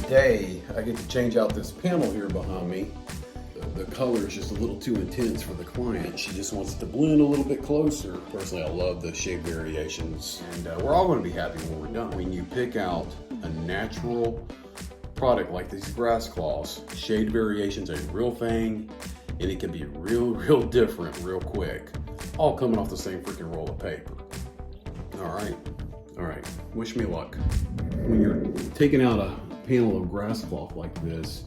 today I get to change out this panel here behind me. The color is just a little too intense for the client. She just wants it to blend a little bit closer. Personally, I love the shade variations, and we're all going to be happy when we're done. When you pick out a natural product like these grass cloths, shade variations are a real thing, and it can be real different real quick, all coming off the same freaking roll of paper. All right, wish me luck. When you're taking out a panel of grass cloth like this,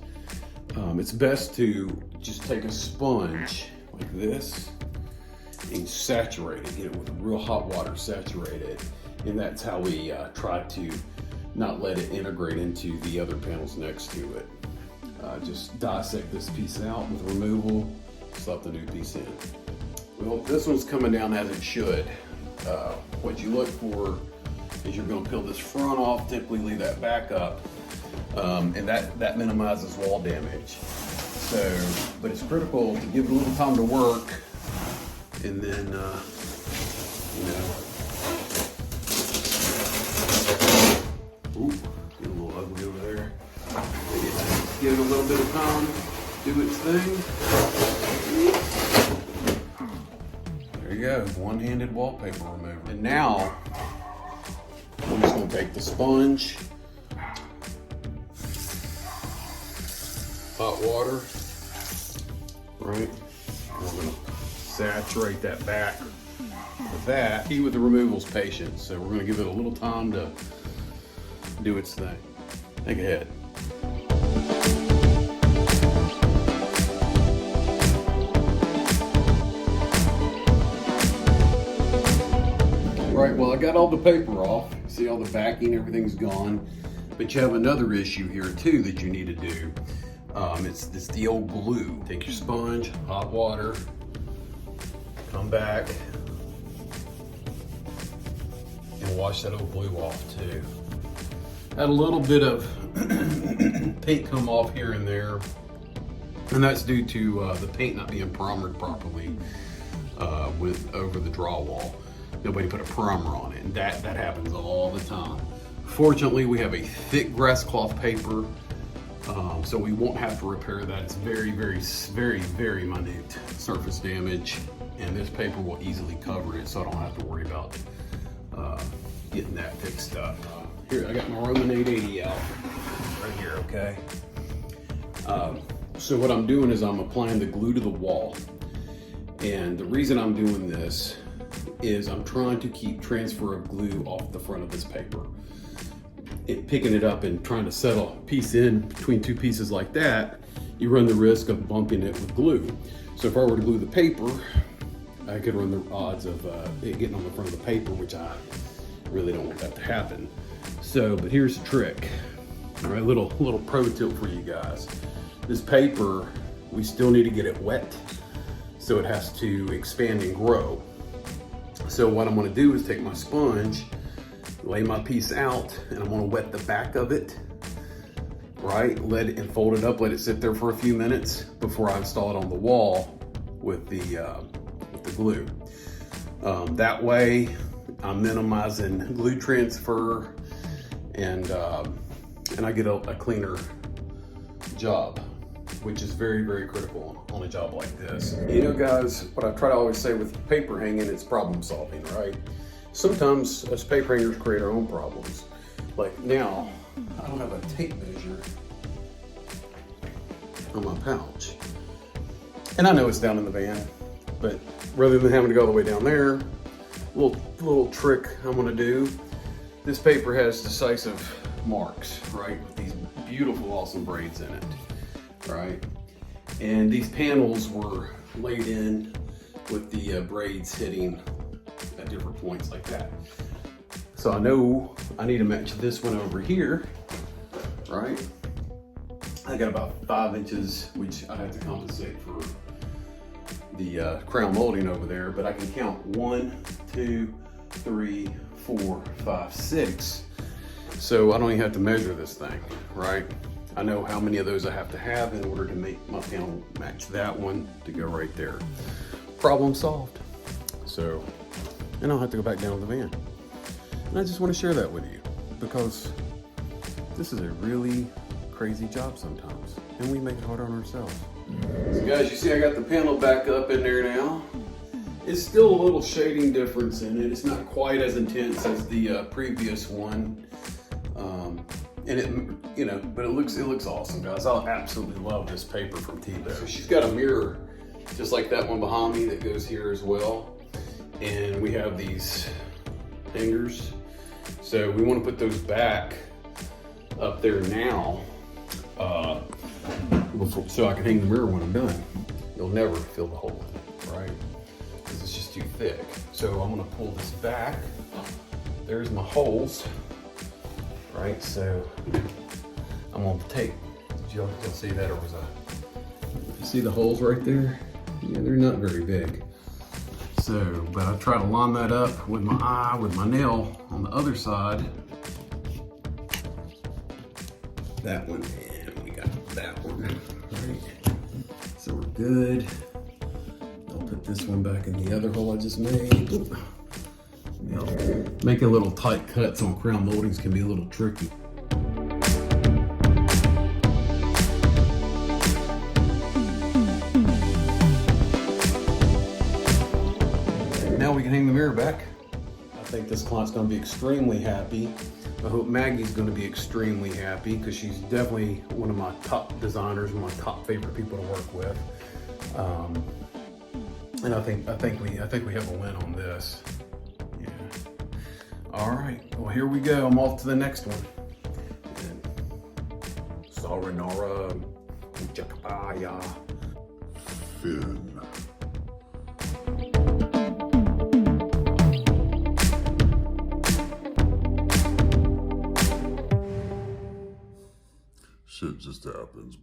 it's best to just take a sponge like this and saturate it, get it with real hot water, saturate it. And that's how we try to not let it integrate into the other panels next to it. Just dissect this piece out with removal, slap the new piece in. Well, this one's coming down as it should. What you look for is you're going to peel this front off, typically leave that back up, and that minimizes wall damage. So, but it's critical to give it a little time to work, and then, ooh, getting a little ugly over there. Give it a little bit of time, do its thing. There you go, one-handed wallpaper remover. And now, I'm just gonna take the sponge, hot water, right? We're gonna saturate that back with that. Key with the removal is patience, so we're gonna give it a little time to do its thing. Think ahead. Right, well, I got all the paper off. See all the backing, everything's gone. But you have another issue here too that you need to do. It's the old glue. Take your sponge, hot water, come back, and wash that old glue off too. Had a little bit of paint come off here and there, and that's due to the paint not being primered properly over the drywall. Nobody put a primer on it, and that happens all the time. Fortunately, we have a thick grass cloth paper, so we won't have to repair that. It's very minute surface damage, and this paper will easily cover it, so I don't have to worry about getting that fixed up. Here, I got my Roman 880 out right here, okay? So what I'm doing is I'm applying the glue to the wall, and the reason I'm doing this is I'm trying to keep transfer of glue off the front of this paper. Picking it up and trying to settle a piece in between two pieces like that, you run the risk of bumping it with glue. So if I were to glue the paper, I could run the odds of it getting on the front of the paper, which I really don't want that to happen. So, but here's the trick. All right, little pro tip for you guys. This paper, we still need to get it wet, so it has to expand and grow. So what I'm gonna do is take my sponge, lay my piece out, and I'm gonna wet the back of it, right? Let it, and fold it up, let it sit there for a few minutes before I install it on the wall with the glue. That way, I'm minimizing glue transfer, and I get a cleaner job, which is very critical on a job like this. You know, guys, what I try to always say with paper hanging, it's problem solving, right? Sometimes us paper hangers create our own problems. Like now, I don't have a tape measure on my pouch. And I know it's down in the van, but rather than having to go all the way down there, little trick I'm gonna do. This paper has decisive marks, right? With these beautiful, awesome braids in it, right? And these panels were laid in with the braids hitting at different points like that. So I know I need to match this one over here, right? I got about 5 inches, which I have to compensate for the crown molding over there, but I can count 1, 2, 3, 4, 5, 6. So I don't even have to measure this thing, right? I know how many of those I have to have in order to make my panel match that one to go right there. Problem solved. So, and I'll have to go back down to the van. And I just want to share that with you because this is a really crazy job sometimes, and we make it hard on ourselves. So guys, you see I got the panel back up in there now. It's still a little shading difference in it. It's not quite as intense as the previous one. And it, you know, but it looks awesome, guys. I absolutely love this paper from Thibaut. So she's got a mirror just like that one behind me that goes here as well. And we have these hangers. So we want to put those back up there now, so I can hang the mirror when I'm done. You'll never fill the hole with it, right? Because it's just too thick. So I'm gonna pull this back. There's my holes, right? So I'm gonna take, you'll see that there was you see the holes right there? Yeah, they're not very big. So, but I try to line that up with my eye, with my nail on the other side. That one, and we got that one, right? So we're good. I'll put this one back in the other hole I just made. Making little tight cuts on crown moldings can be a little tricky. Now we can hang the mirror back. I think this client's gonna be extremely happy. I hope Maggie's gonna be extremely happy because she's definitely one of my top designers, one of my top favorite people to work with. And I think we have a win on this. Yeah. All right, well here we go. I'm off to the next one. Saranara, Jakabaya, Fin. Shit just happens.